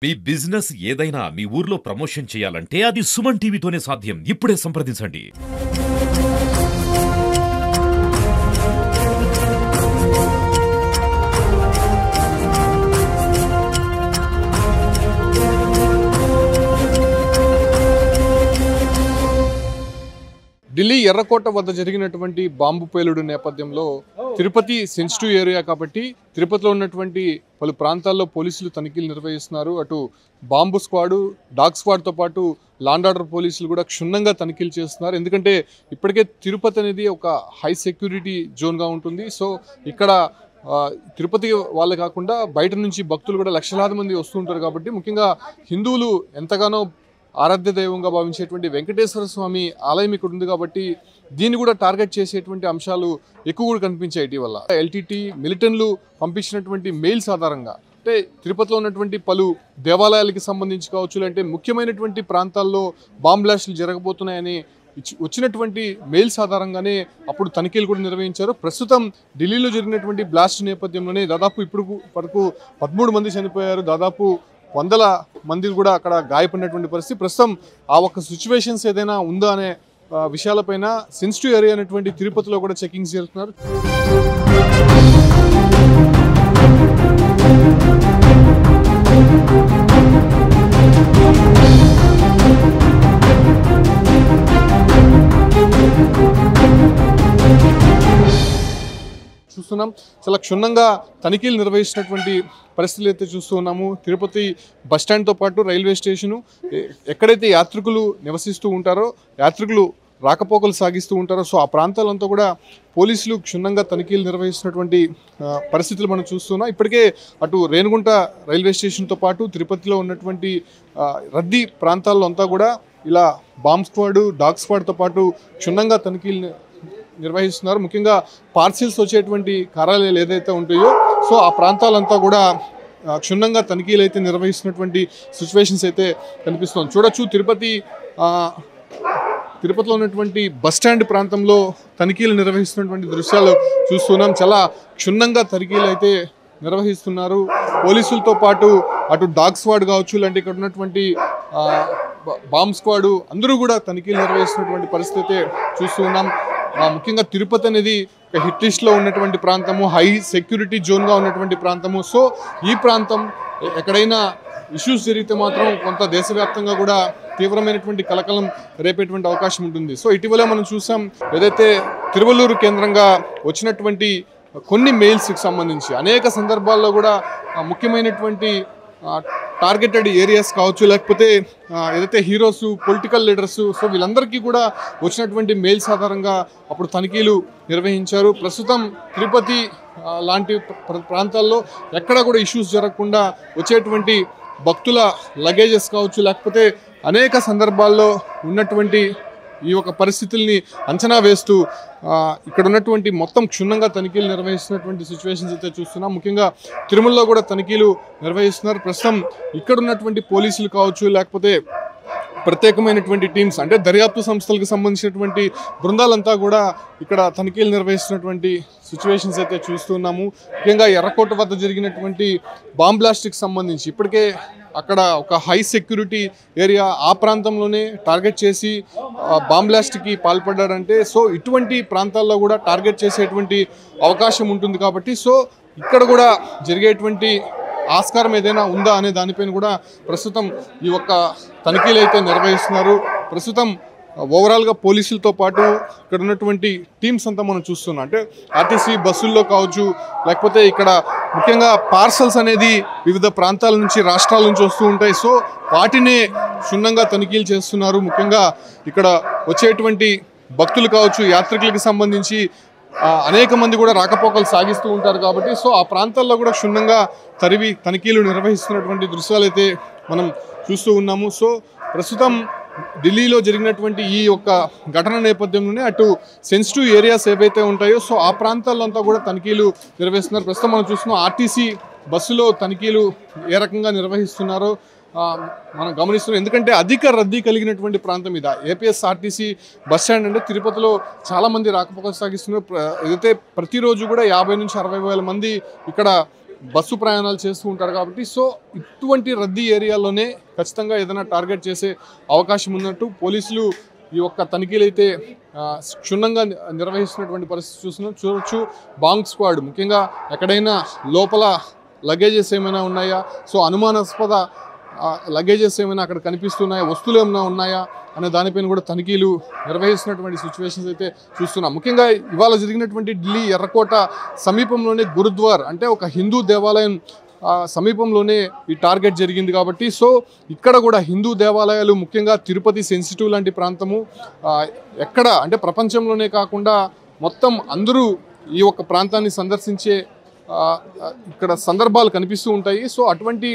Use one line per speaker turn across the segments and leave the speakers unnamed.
మీ business ఏదైనా మీ ఊర్లో promotion చేయాలంటే అది సుమన్ టీవీతోనే సాధ్యం. ఇప్పుడే సంప్రదించండి.
ఢిల్లీ ఎర్రకోట వద్ద జరిగినటువంటి బాంబు పేలుడు నేపథ్యంలో తిరుపతి సెన్సిటివ్ ఏరియా కాబట్టి తిరుపతిలో ఉన్నటువంటి పలు ప్రాంతాల్లో పోలీసులు తనిఖీలు నిర్వహిస్తున్నారు. అటు బాంబు స్క్వాడు, డాగ్ స్క్వాడ్తో పాటు లాండ్ ఆర్డర్ పోలీసులు కూడా క్షుణ్ణంగా తనిఖీలు చేస్తున్నారు. ఎందుకంటే ఇప్పటికే తిరుపతి అనేది ఒక హై సెక్యూరిటీ జోన్గా ఉంటుంది. సో ఇక్కడ తిరుపతి వాళ్ళే కాకుండా బయట నుంచి భక్తులు కూడా లక్షలాది మంది వస్తుంటారు కాబట్టి ముఖ్యంగా హిందువులు ఎంతగానో ఆరాధ్య దైవంగా భావించేటువంటి వెంకటేశ్వర స్వామి ఆలయం ఇక్కడ ఉంది కాబట్టి దీన్ని కూడా టార్గెట్ చేసేటువంటి అంశాలు ఎక్కువ కూడా కనిపించాయి. ఇటీవల ఎల్టీటీ మిలిటెంట్లు పంపించినటువంటి మెయిల్స్ ఆధారంగా అంటే తిరుపతిలో ఉన్నటువంటి పలు దేవాలయాలకి సంబంధించి కావచ్చు, అంటే ముఖ్యమైనటువంటి ప్రాంతాల్లో బాంబ్ బ్లాస్టులు జరగబోతున్నాయని వచ్చినటువంటి మెయిల్స్ ఆధారంగానే అప్పుడు తనిఖీలు కూడా నిర్వహించారు. ప్రస్తుతం ఢిల్లీలో జరిగినటువంటి బ్లాస్ట్ నేపథ్యంలోనే దాదాపు ఇప్పుడు వరకు 13 మంది చనిపోయారు. దాదాపు వందల మంది కూడా అక్కడ గాయపడినటువంటి పరిస్థితి. ప్రస్తుతం ఆ ఒక్క సిచ్యువేషన్స్ ఏదైనా ఉందా అనే విషయాలపైన సెన్సిటివ్ ఏరియా అనేటువంటి తిరుపతిలో కూడా చెకింగ్స్ చేస్తున్నారు. చూస్తున్నాం చాలా క్షుణ్ణంగా తనిఖీలు నిర్వహిస్తున్నటువంటి పరిస్థితులు అయితే చూస్తూ ఉన్నాము. తిరుపతి బస్టాండ్తో పాటు రైల్వే స్టేషను, ఎక్కడైతే యాత్రికులు నివసిస్తూ ఉంటారో, యాత్రికులు రాకపోకలు సాగిస్తూ ఉంటారో, సో ఆ ప్రాంతాలంతా కూడా పోలీసులు క్షుణ్ణంగా తనిఖీలు నిర్వహిస్తున్నటువంటి పరిస్థితులు మనం చూస్తున్నాం. ఇప్పటికే అటు రేణిగుంట రైల్వే స్టేషన్తో పాటు తిరుపతిలో ఉన్నటువంటి రద్దీ ప్రాంతాల్లో అంతా కూడా ఇలా బాంబ్ స్క్వాడ్, డాగ్ స్క్వాడ్తో పాటు క్షుణ్ణంగా తనిఖీలు నిర్వహిస్తున్నారు. ముఖ్యంగా పార్సిల్స్ వచ్చేటువంటి కార్యాలయాలు ఏదైతే ఉంటాయో సో ఆ ప్రాంతాలంతా కూడా క్షుణ్ణంగా తనిఖీలు అయితే నిర్వహిస్తున్నటువంటి సిచ్యువేషన్స్ అయితే కనిపిస్తుంది. చూడొచ్చు తిరుపతిలో ఉన్నటువంటి బస్టాండ్ ప్రాంతంలో తనిఖీలు నిర్వహిస్తున్నటువంటి దృశ్యాలు చూస్తున్నాం. చాలా క్షుణ్ణంగా తనిఖీలు అయితే నిర్వహిస్తున్నారు. పోలీసులతో పాటు అటు డాగ్ స్క్వాడ్ కావచ్చు, అంటే ఇక్కడ ఉన్నటువంటి బాంబ్ స్క్వాడ్ అందరూ కూడా తనిఖీలు నిర్వహిస్తున్నటువంటి పరిస్థితి అయితే చూస్తూ ఉన్నాం. ముఖ్యంగా తిరుపతి అనేది ఒక హిట్ లిస్ట్లో ఉన్నటువంటి ప్రాంతము, హై సెక్యూరిటీ జోన్గా ఉన్నటువంటి ప్రాంతము. సో ఈ ప్రాంతం ఎక్కడైనా ఇష్యూస్ జరిగితే మాత్రం కొంత దేశవ్యాప్తంగా కూడా తీవ్రమైనటువంటి కలకలం రేపేటువంటి అవకాశం ఉంటుంది. సో ఇటీవలే మనం చూసాం, ఏదైతే తిరువల్లూరు కేంద్రంగా వచ్చినటువంటి కొన్ని మెయిల్స్కి సంబంధించి అనేక సందర్భాల్లో కూడా ముఖ్యమైనటువంటి టార్గెటెడ్ ఏరియాస్ కావచ్చు, లేకపోతే ఏదైతే హీరోస్, పొలిటికల్ లీడర్స్, సో వీళ్ళందరికీ కూడా వచ్చినటువంటి మెయిల్స్ ఆధారంగా అప్పుడు తనిఖీలు నిర్వహించారు. ప్రస్తుతం తిరుపతి లాంటి ప్రాంతాల్లో ఎక్కడా కూడా ఇష్యూస్ జరగకుండా వచ్చేటువంటి భక్తుల లగేజెస్ కావచ్చు, లేకపోతే అనేక సందర్భాల్లో ఉన్నటువంటి ఈ యొక్క పరిస్థితుల్ని అంచనా వేస్తూ ఇక్కడ ఉన్నటువంటి మొత్తం క్షుణ్ణంగా తనిఖీలు నిర్వహిస్తున్నటువంటి సిచ్యువేషన్స్ అయితే చూస్తున్నాం. ముఖ్యంగా తిరుమలలో కూడా తనిఖీలు నిర్వహిస్తున్నారు. ప్రస్తుతం ఇక్కడ ఉన్నటువంటి పోలీసులు కావచ్చు, లేకపోతే ప్రత్యేకమైనటువంటి టీమ్స్ అంటే దర్యాప్తు సంస్థలకు సంబంధించినటువంటి బృందాలంతా కూడా ఇక్కడ తనిఖీలు నిర్వహిస్తున్నటువంటి సిచ్యువేషన్స్ అయితే చూస్తున్నాము. ముఖ్యంగా ఎర్రకోట వద్ద జరిగినటువంటి బాంబ్ బ్లాస్ట్కి సంబంధించి ఇప్పటికే అక్కడ ఒక హై సెక్యూరిటీ ఏరియా, ఆ ప్రాంతంలోనే టార్గెట్ చేసి బాంబ్ బ్లాస్ట్కి పాల్పడ్డాడంటే సో ఇటువంటి ప్రాంతాల్లో కూడా టార్గెట్ చేసేటువంటి అవకాశం ఉంటుంది కాబట్టి సో ఇక్కడ కూడా జరిగేటువంటి ఆస్కారం ఏదైనా ఉందా అనే దానిపైన కూడా ప్రస్తుతం ఈ ఒక్క తనిఖీలు అయితే నిర్వహిస్తున్నారు. ప్రస్తుతం ఓవరాల్గా పోలీసులతో పాటు ఇక్కడ ఉన్నటువంటి టీమ్స్ అంతా మనం చూస్తున్నాం. అంటే ఆర్టీసీ బస్సుల్లో కావచ్చు, లేకపోతే ఇక్కడ ముఖ్యంగా పార్సల్స్ అనేది వివిధ ప్రాంతాల నుంచి, రాష్ట్రాల నుంచి వస్తూ ఉంటాయి. సో వాటినే క్షుణ్ణంగా తనిఖీలు చేస్తున్నారు. ముఖ్యంగా ఇక్కడ వచ్చేటువంటి భక్తులు కావచ్చు, యాత్రికులకు సంబంధించి అనేక మంది కూడా రాకపోకలు సాగిస్తూ ఉంటారు కాబట్టి సో ఆ ప్రాంతాల్లో కూడా క్షుణ్ణంగా తనిఖీలు నిర్వహిస్తున్నటువంటి దృశ్యాలు అయితే మనం చూస్తూ ఉన్నాము. సో ప్రస్తుతం ఢిల్లీలో జరిగినటువంటి ఈ యొక్క ఘటన నేపథ్యంలోనే అటు సెన్సిటివ్ ఏరియాస్ ఏవైతే ఉంటాయో సో ఆ ప్రాంతాల్లో అంతా కూడా తనిఖీలు నిర్వహిస్తున్నారు. ప్రస్తుతం మనం చూస్తున్నాం ఆర్టీసీ బస్సులో తనిఖీలు ఏ రకంగా నిర్వహిస్తున్నారో మనం గమనిస్తున్నాం. ఎందుకంటే అధిక రద్దీ కలిగినటువంటి ప్రాంతం ఇది. ఏపీఎస్ఆర్టీసీ బస్ స్టాండ్ అంటే తిరుపతిలో చాలామంది రాకపోకలు సాగిస్తున్నారు. ఏదైతే ప్రతిరోజు కూడా 50 నుంచి 60 వేల మంది ఇక్కడ బస్సు ప్రయాణాలు చేస్తూ ఉంటారు కాబట్టి సో ఇటువంటి రద్దీ ఏరియాలోనే ఖచ్చితంగా ఏదైనా టార్గెట్ చేసే అవకాశం ఉన్నట్టు పోలీసులు ఈ యొక్క తనిఖీలు అయితే క్షుణ్ణంగా నిర్వహిస్తున్నటువంటి పరిస్థితి చూడొచ్చు. బాంబ్ స్క్వాడ్ ముఖ్యంగా ఎక్కడైనా లోపల లగేజెస్ ఏమైనా ఉన్నాయా, సో అనుమానాస్పద లగేజెస్ ఏమైనా అక్కడ కనిపిస్తున్నాయా, వస్తువులు ఏమైనా ఉన్నాయా అనే దానిపైన కూడా తనిఖీలు నిర్వహిస్తున్నటువంటి సిచ్యువేషన్స్ అయితే చూస్తున్నాం. ముఖ్యంగా ఇవాళ జరిగినటువంటి ఢిల్లీ ఎర్రకోట సమీపంలోనే గురుద్వార్ అంటే ఒక హిందూ దేవాలయం సమీపంలోనే ఈ టార్గెట్ జరిగింది కాబట్టి సో ఇక్కడ కూడా హిందూ దేవాలయాలు ముఖ్యంగా తిరుపతి సెన్సిటివ్ లాంటి ప్రాంతము ఎక్కడ అంటే ప్రపంచంలోనే కాకుండా మొత్తం అందరూ ఈ ఒక్క ప్రాంతాన్ని సందర్శించే ఇక్కడ సందర్భాలు కనిపిస్తూ ఉంటాయి. సో అటువంటి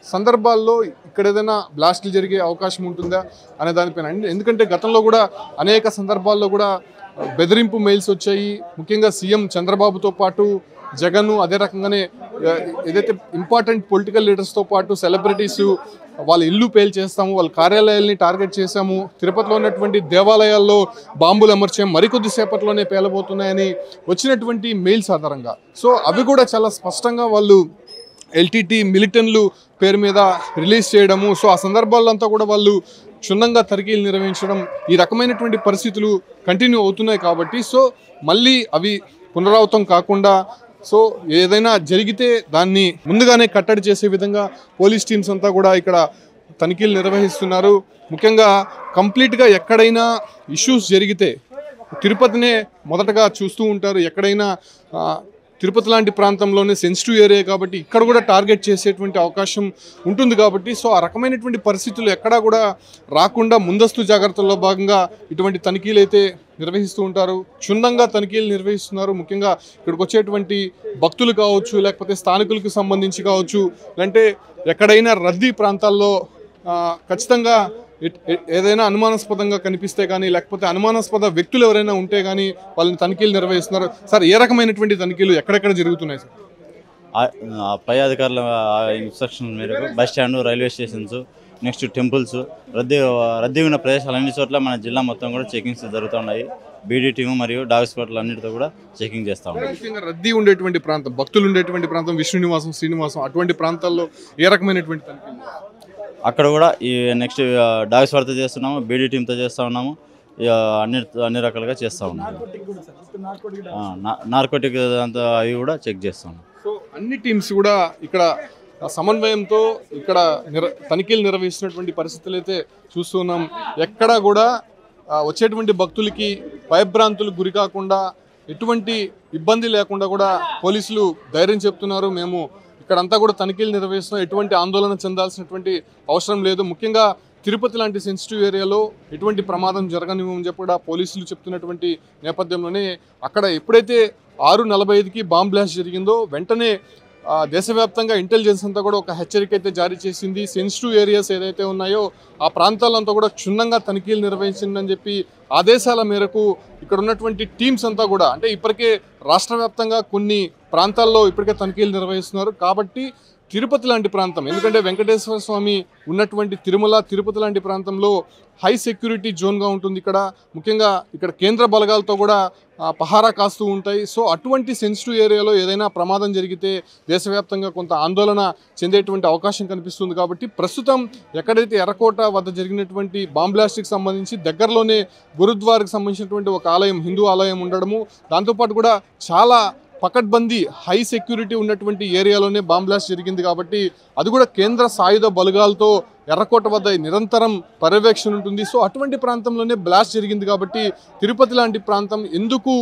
సందర్భాల్లో ఇక్కడ ఏదైనా బ్లాస్ట్లు జరిగే అవకాశం ఉంటుందా అనే దానిపైన, ఎందుకంటే గతంలో కూడా అనేక సందర్భాల్లో కూడా బెదిరింపు మెయిల్స్ వచ్చాయి. ముఖ్యంగా సీఎం చంద్రబాబుతో పాటు జగన్, అదే రకంగానే ఏదైతే ఇంపార్టెంట్ పొలిటికల్ లీడర్స్తో పాటు సెలబ్రిటీస్ వాళ్ళ ఇల్లు పేల్చేస్తాము, వాళ్ళ కార్యాలయాల్ని టార్గెట్ చేశాము, తిరుపతిలో ఉన్నటువంటి దేవాలయాల్లో బాంబులు అమర్చాం, మరికొద్ది సేపట్లోనే పేలబోతున్నాయని వచ్చినటువంటి మెయిల్స్ ఆధారంగా సో అవి కూడా చాలా స్పష్టంగా వాళ్ళు ఎల్టీటీ మిలిటెంట్లు పేరు మీద రిలీజ్ చేయడము. సో ఆ సందర్భాల్లో అంతా కూడా వాళ్ళు క్షుణ్ణంగా తనిఖీలు నిర్వహించడం, ఈ రకమైనటువంటి పరిస్థితులు కంటిన్యూ అవుతున్నాయి కాబట్టి సో మళ్ళీ అవి పునరావృతం కాకుండా సో ఏదైనా జరిగితే దాన్ని ముందుగానే కట్టడి చేసే విధంగా పోలీస్ టీమ్స్ అంతా కూడా ఇక్కడ తనిఖీలు నిర్వహిస్తున్నారు. ముఖ్యంగా కంప్లీట్గా ఎక్కడైనా ఇష్యూస్ జరిగితే తిరుపతినే మొదటగా చూస్తూ ఉంటారు. ఎక్కడైనా తిరుపతి లాంటి ప్రాంతంలోనే సెన్సిటివ్ ఏరియా కాబట్టి ఇక్కడ కూడా టార్గెట్ చేసేటువంటి అవకాశం ఉంటుంది కాబట్టి సో ఆ రకమైనటువంటి పరిస్థితులు ఎక్కడా కూడా రాకుండా ముందస్తు జాగ్రత్తల్లో భాగంగా ఇటువంటి తనిఖీలు అయితే నిర్వహిస్తూ ఉంటారు. క్షుణ్ణంగా తనిఖీలు నిర్వహిస్తున్నారు. ముఖ్యంగా ఇక్కడికి వచ్చేటువంటి భక్తులు కావచ్చు, లేకపోతే స్థానికులకు సంబంధించి కావచ్చు, అంటే ఎక్కడైనా రద్దీ ప్రాంతాల్లో ఖచ్చితంగా ఏదైనా అనుమానాస్పదంగా కనిపిస్తే కానీ లేకపోతే అనుమానాస్పద వ్యక్తులు ఎవరైనా ఉంటే కానీ వాళ్ళని తనిఖీలు నిర్వహిస్తున్నారు. సార్ ఏ రకమైనటువంటి తనిఖీలు ఎక్కడెక్కడ జరుగుతున్నాయి సార్?
పై అధికారుల ఇన్స్ట్రక్షన్ మేరకు bus stand, railway stations, next temples, రద్దీ ఉన్న ప్రదేశాలు అన్ని చోట్ల మన జిల్లా మొత్తం కూడా చెకింగ్స్ జరుగుతున్నాయి. బీడీ టీము మరియు డాగ్ స్క్వాడ్లు అన్నిటితో కూడా చెకింగ్ చేస్తా ఉన్నాం.
ముఖ్యంగా రద్దీ ఉండేటువంటి ప్రాంతం, భక్తులు ఉండేటువంటి ప్రాంతం, విష్ణు నివాసం, శ్రీనివాసం అటువంటి ప్రాంతాల్లో ఏ రకమైనటువంటి తనిఖీలు?
అక్కడ కూడా ఈ నెక్స్ట్ డాగ్ స్క్వాడ్తో చేస్తున్నాము, బీడీ టీంతో చేస్తూ ఉన్నాము, అన్ని రకాలుగా చేస్తూ ఉన్నాము. నార్కోటిక్ అంతా అవి కూడా చెక్ చేస్తాము.
సో అన్ని టీమ్స్ కూడా ఇక్కడ సమన్వయంతో ఇక్కడ తనిఖీలు నిర్వహిస్తున్నటువంటి పరిస్థితులు అయితే చూస్తున్నాం. ఎక్కడా కూడా వచ్చేటువంటి భక్తులకి భయభ్రాంతులకు గురి కాకుండా ఎటువంటి ఇబ్బంది లేకుండా కూడా పోలీసులు ధైర్యం చెప్తున్నారు. మేము ఇక్కడంతా కూడా తనిఖీలు నిర్వహిస్తున్నాం, ఎటువంటి ఆందోళన చెందాల్సినటువంటి అవసరం లేదు. ముఖ్యంగా తిరుపతి లాంటి సెన్సిటివ్ ఏరియాలో ఎటువంటి ప్రమాదం జరగనివ్వమని చెప్పి కూడా పోలీసులు చెప్తున్నటువంటి నేపథ్యంలోనే అక్కడ ఎప్పుడైతే 6:45కి బాంబ్ బ్లాస్ట్ జరిగిందో వెంటనే దేశవ్యాప్తంగా ఇంటెలిజెన్స్ అంతా కూడా ఒక హెచ్చరిక అయితే జారీ చేసింది. సెన్సిటివ్ ఏరియాస్ ఏదైతే ఉన్నాయో ఆ ప్రాంతాలంతా కూడా క్షుణ్ణంగా తనిఖీలు నిర్వహించిందని చెప్పి ఆదేశాల మేరకు ఇక్కడ ఉన్నటువంటి టీమ్స్ అంతా కూడా అంటే ఇప్పటికే రాష్ట్ర వ్యాప్తంగా కొన్ని ప్రాంతాల్లో ఇప్పటికే తనిఖీలు నిర్వహిస్తున్నారు. కాబట్టి తిరుపతి లాంటి ప్రాంతం, ఎందుకంటే వెంకటేశ్వర స్వామి ఉన్నటువంటి తిరుమల, తిరుపతి లాంటి ప్రాంతంలో హై సెక్యూరిటీ జోన్గా ఉంటుంది. ఇక్కడ ముఖ్యంగా ఇక్కడ కేంద్ర బలగాలతో కూడా పహారా కాస్తూ ఉంటాయి. సో అటువంటి సెన్సిటివ్ ఏరియాలో ఏదైనా ప్రమాదం జరిగితే దేశవ్యాప్తంగా కొంత ఆందోళన చెందేటువంటి అవకాశం కనిపిస్తుంది. కాబట్టి ప్రస్తుతం ఎక్కడైతే ఎర్రకోట వద్ద జరిగినటువంటి బాంబ్ బ్లాస్ట్కి సంబంధించి దగ్గరలోనే గురుద్వార్కి సంబంధించినటువంటి ఒక ఆలయం, హిందూ ఆలయం ఉండడము, దాంతోపాటు కూడా చాలా పకడ్బందీ హై సెక్యూరిటీ ఉన్నటువంటి ఏరియాలోనే బాంబ్ బ్లాస్ట్ జరిగింది. కాబట్టి అది కూడా కేంద్ర సాయుధ బలగాలతో ఎర్రకోట వద్ద నిరంతరం పర్యవేక్షణ ఉంటుంది. సో అటువంటి ప్రాంతంలోనే బ్లాస్ట్ జరిగింది. కాబట్టి తిరుపతి లాంటి ప్రాంతం ఎందుకు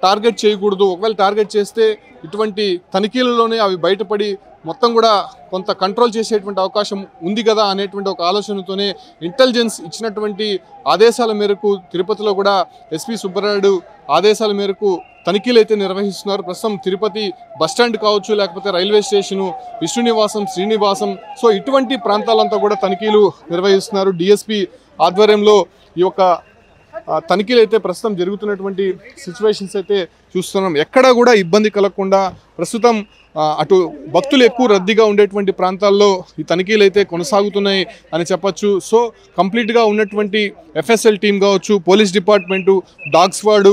టార్గెట్ చేయకూడదు, ఒకవేళ టార్గెట్ చేస్తే ఇటువంటి తనిఖీలలోనే అవి బయటపడి మొత్తం కూడా కొంత కంట్రోల్ చేసేటువంటి అవకాశం ఉంది కదా అనేటువంటి ఒక ఆలోచనతోనే ఇంటెలిజెన్స్ ఇచ్చినటువంటి ఆదేశాల మేరకు తిరుపతిలో కూడా ఎస్పీ సుబ్బరాయుడు ఆదేశాల మేరకు తనిఖీలు అయితే నిర్వహిస్తున్నారు. ప్రస్తుతం తిరుపతి బస్టాండ్ కావచ్చు, లేకపోతే రైల్వే స్టేషను, విష్ణు నివాసం, శ్రీనివాసం, సో ఇటువంటి ప్రాంతాలంతా కూడా తనిఖీలు నిర్వహిస్తున్నారు. డిఎస్పీ ఆధ్వర్యంలో ఈ యొక్క తనిఖీలు అయితే ప్రస్తుతం జరుగుతున్నటువంటి సిచ్యువేషన్స్ అయితే చూస్తున్నాం. ఎక్కడా కూడా ఇబ్బంది కలగకుండా ప్రస్తుతం అటు భక్తులు ఎక్కువ రద్దీగా ఉండేటువంటి ప్రాంతాల్లో ఈ తనిఖీలు అయితే కొనసాగుతున్నాయి అని చెప్పచ్చు. సో కంప్లీట్గా ఉన్నటువంటి ఎఫ్ఎస్ఎల్ టీం కావచ్చు, police department, dog squad,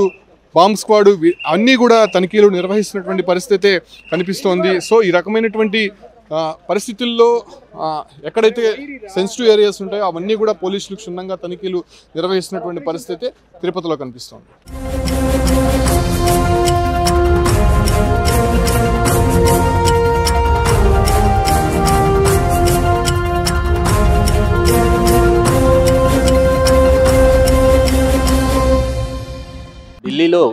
bomb squad అన్నీ కూడా తనిఖీలు నిర్వహిస్తున్నటువంటి పరిస్థితి కనిపిస్తోంది. సో ఈ రకమైనటువంటి పరిస్థితుల్లో ఎక్కడైతే సెన్సిటివ్ ఏరియాస్ ఉంటాయో అవన్నీ కూడా పోలీసులు క్షుణ్ణంగా తనిఖీలు నిర్వహిస్తున్నటువంటి పరిస్థితి తిరుపతిలో కనిపిస్తోంది.
ఢిల్లీలో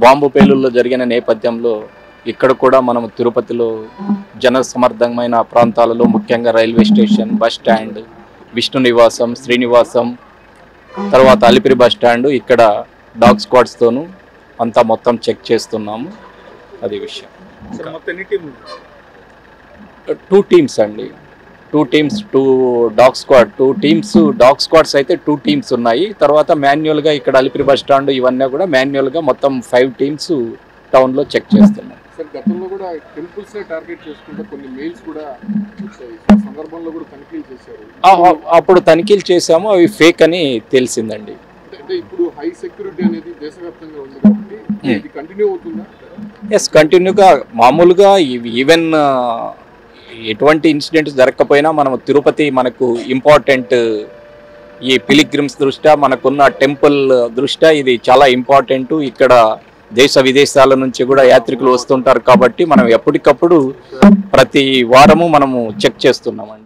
బాంబు పేలుళ్ళు జరిగిన నేపథ్యంలో ఇక్కడ కూడా మనం తిరుపతిలో జన సమర్థమైన ప్రాంతాలలో ముఖ్యంగా railway station, bus stand, Vishnu నివాసం, శ్రీనివాసం, తర్వాత అలిపిరి బస్ స్టాండ్ ఇక్కడ డాగ్ స్క్వాడ్స్తోనూ అంతా మొత్తం చెక్ చేస్తున్నాము. అది విషయం. 2 టీమ్స్ అండి, 2 teams, 2 dog squad, 2 teams. Dog squads అయితే 2 టీమ్స్ ఉన్నాయి. తర్వాత మాన్యువల్గా ఇక్కడ అలిపిరి బస్ స్టాండ్ ఇవన్నీ కూడా మాన్యువల్గా మొత్తం 5 టీమ్స్ టౌన్లో చెక్ చేస్తున్నాం.
సార్ గతంలో కూడా టెంపుల్స్ టార్గెట్ చేసుకుంటే కొన్ని మెయిల్స్ కూడా వచ్చాయి. సందర్భంలో కూడా తనిఖీలు చేశారు.
అప్పుడు తనిఖీలు చేసాము, అవి ఫేక్ అని తెలిసిందండి.
అంటే ఇప్పుడు హై సెక్యూరిటీ అనేది దేశవ్యాప్తంగా ఉంది కాబట్టి ఇది కంటిన్యూ అవుతుందా?
ఎస్, కంటిన్యూగా మామూలుగా ఈవెన్ ఎటువంటి ఇన్సిడెంట్స్ జరగకపోయినా మనం తిరుపతి మనకు ఇంపార్టెంట్. ఈ పిలిగ్రిమ్స్ దృష్ట్యా మనకున్న టెంపుల్ దృష్ట్యా ఇది చాలా ఇంపార్టెంట్. ఇక్కడ దేశ విదేశాల నుంచి కూడా యాత్రికులు వస్తుంటారు కాబట్టి మనం ఎప్పటికప్పుడు ప్రతి వారము మనము చెక్ చేస్తున్నామండి.